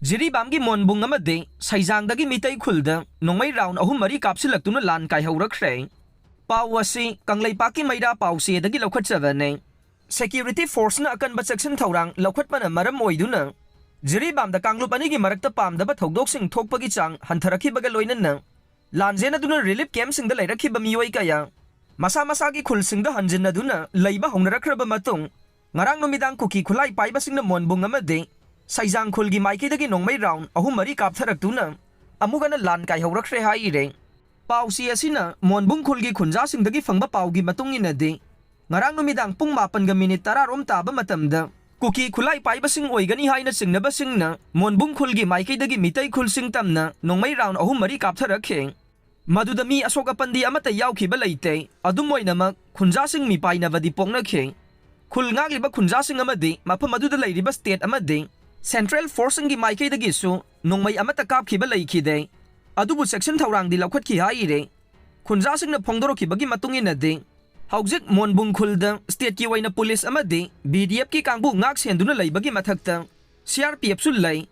Jiribam gi Monbung Amadi Seijangdagi Meetei Khulda Nongmei round ahum mari Kapsillaktuna Lan Kaihourakhre. Pau asi Kanglaipak maida pausi dagi laukhatjabane. Security force na akan section thaurang laukhatpana maram oiduna. Jiribam da kanglup anigi marakta pamdaba thogdoksing thokpagi chang hantharakibaga loinana. Lanjena duna relief camp singda lairakiba miyoi kaya. Masa gi khulsingda hanjinna duna leiba hongnarakraba matung. Ngarang numidang kuki khulai paiba singna Monbung Amadi Seijang Khulgi Meetei Nongmei round ahum mari kaptharakuna amugana Lan Kaihourakhre haire. Pausi asina Monbung Khulgi khunja singdagi fangba paugi matunginadi ngarang numidang pung 8 10 rom taba matamda kuki khulai paiba sing oigani haina singnaba singna Monbung Khulgi Meetei Khulsing tamna Nongmei round ahum mari kaptharakhe. Maduda mi asoka pandi amata yaukhiba leite adum oinamak khunja sing mi painabadi pongnakhe. Khul ngagliba khunja sing amadi mafam aduda leiriba state amadi Central Forcing gi Meetei dagi su Nongmei amata kapkhiba leikhide adubu section thaurang di laukhatkhi haire khunja singna phongdorokibagi matunginadi haujik Monbung Khulda state ki waina police amadi BDF ki kangbu ngak senduna leibagi mathakta CRPF su lei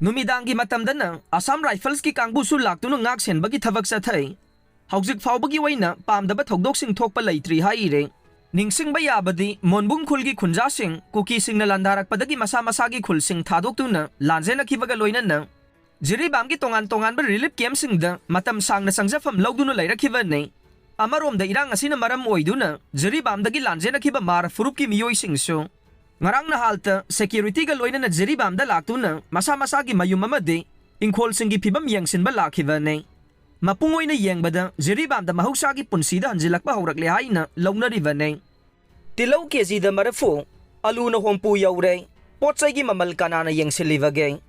numidang gi matamdana Assam Rifles ki kangbu su laktuna ngak senbagi thabak sathai haujik faubagi waina pamdaba thogdoksing thokpa leitri haire. Ningsing bayabadi Monbung Khulgi khunja sing kuki singna landarak padagi masa gi khul sing thadoktuna lanjena kibaga loinana Jiribam gi tongan ba relief camp singda matam sangna sangjafam lawduna leirakibane amarom da irang asina maram oiduna Jiribam dagi lanjena kiba mar furup ki miyoi singso ngarang na halta security ga loinana Jiribam da laktuna masa gi mayum amadi ingkhol singi phibam yengsinba lakhibane. Mapungoi na yengbada Jiribam da mahuksagi punsida hanjilakpa haurakle haina launaribane. Tilhou Cheigi da marafu Aluna hompu Youre potsai Mamal Kanana Yengsillibage.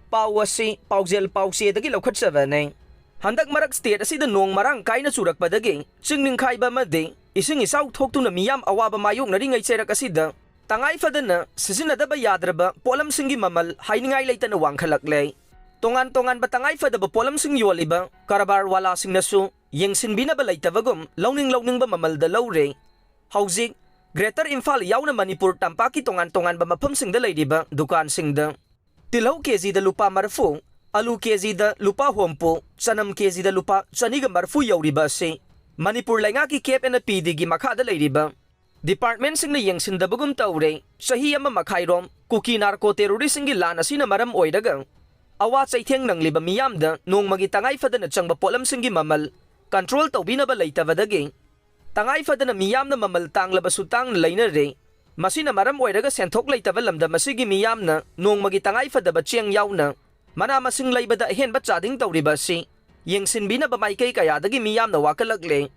Pau asi paujel pausi dagi laukhatjabane. Handak marak state asida nong marang kaina surakpadagi chingning khaiba made ising isaw thoktuna miyam awaba mayok na ringai cherak asida tangai fadana sisinadaba yadraba polam singi Mamal hainingai leitana wangkhalakle. Tongan batangay fadaba polam sing yoliba karabar wala sing nasu yengsinbina ba leitabagum launing ba Mamal da Youre. Haujik Greater Imphal yauna Manipur tampaki tongan ba mafam sing da leidiba dukan sing da Tilhou Cheigi da lupa marfu alu Cheigi da lupa hompo chanam Cheigi da lupa chaniga marfu yauriba se Manipur lainga ki cap and PD gi makha da leidiba Department sing na yengsindabagum taure sahi ama makhairom kuki narco terrorist sing gi lan asina maram oidaga awa chaitheng nangliba miyamda nongmagi tangai fadana changba polam singi Mamal control tawbinaba leitabadagi tangai fadana miyamna Mamal tanglaba sutang leina re masina maram oiraga senthok leitaba lamda masigi miyamna nongmagi tangai fadaba chiang yauna mana masing leibada henba chading tawriba si yengsinbina ba Meetei kayadagi miyamna wakalakle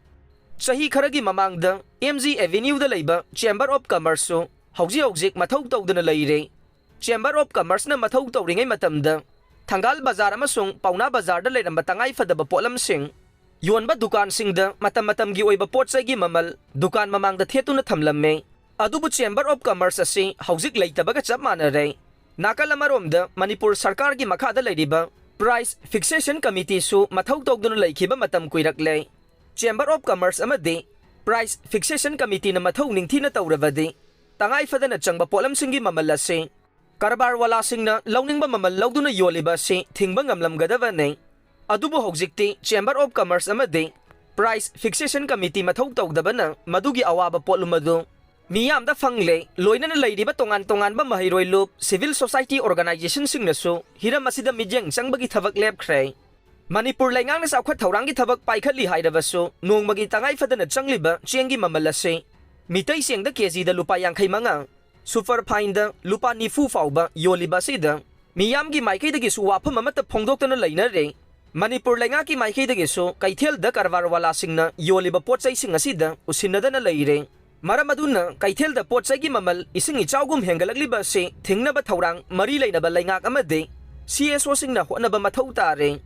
sahi kharagi mamangda MG Avenue da leiba Chamber of Commerce su hojik mathau tawdana leire Chamber of Commerce na mathau tawringai matamda Thangal Bazar amasung Pauna Bazar da leiramba tangai fadaba polam sing yonba dukan singda matam gi oiba potsai gi Mamal dukan mamangda thetuna thamlamme adubu Chamber of Commerce asi hojik leitabaga chap manare nakalamaromda Manipur Sarkar gi makhada leiriba Price Fixation Committee su mathau tawduna leikhiba matam kuirakle Chamber of Commerce amadi Price Fixation Committee na mathau ningthina tawrabadi tangai fadana changba polam singi Mamal asi Karabar wala singna launingba Mamal lauduna yoliba si thingba ngamlamgadabane adubu hojikti Chamber of Commerce amadi Price Fixation Committee mathau tawdabana madugi awaba potlumadu miyamda fangle loinana leiriba tongan ba mahairoi lup civil society organization singnasu hiram asida mijeng changbagi thabak lepkhre Manipur laingang na saukhat thaurangi thabak paikhatli hairabasu nongmagi tangai fadana changliba chiengi Mamal ase Meetei sengda Cheigi da lupa 50 Super fine da lupa nifu fauba yoliba sida miyam gi Meetei dagi su wafam amata phongdoktana leina re Manipur lainga ki Meetei dagi su kaithel da karwar wala singna yoliba potsai sing asida usinadana leire maramaduna kaithel da potsai gi Mamal ising ichawgum hengalakliba se thingnaba thaurang mari leinaba laingak amade CSO singna honaba mathau tare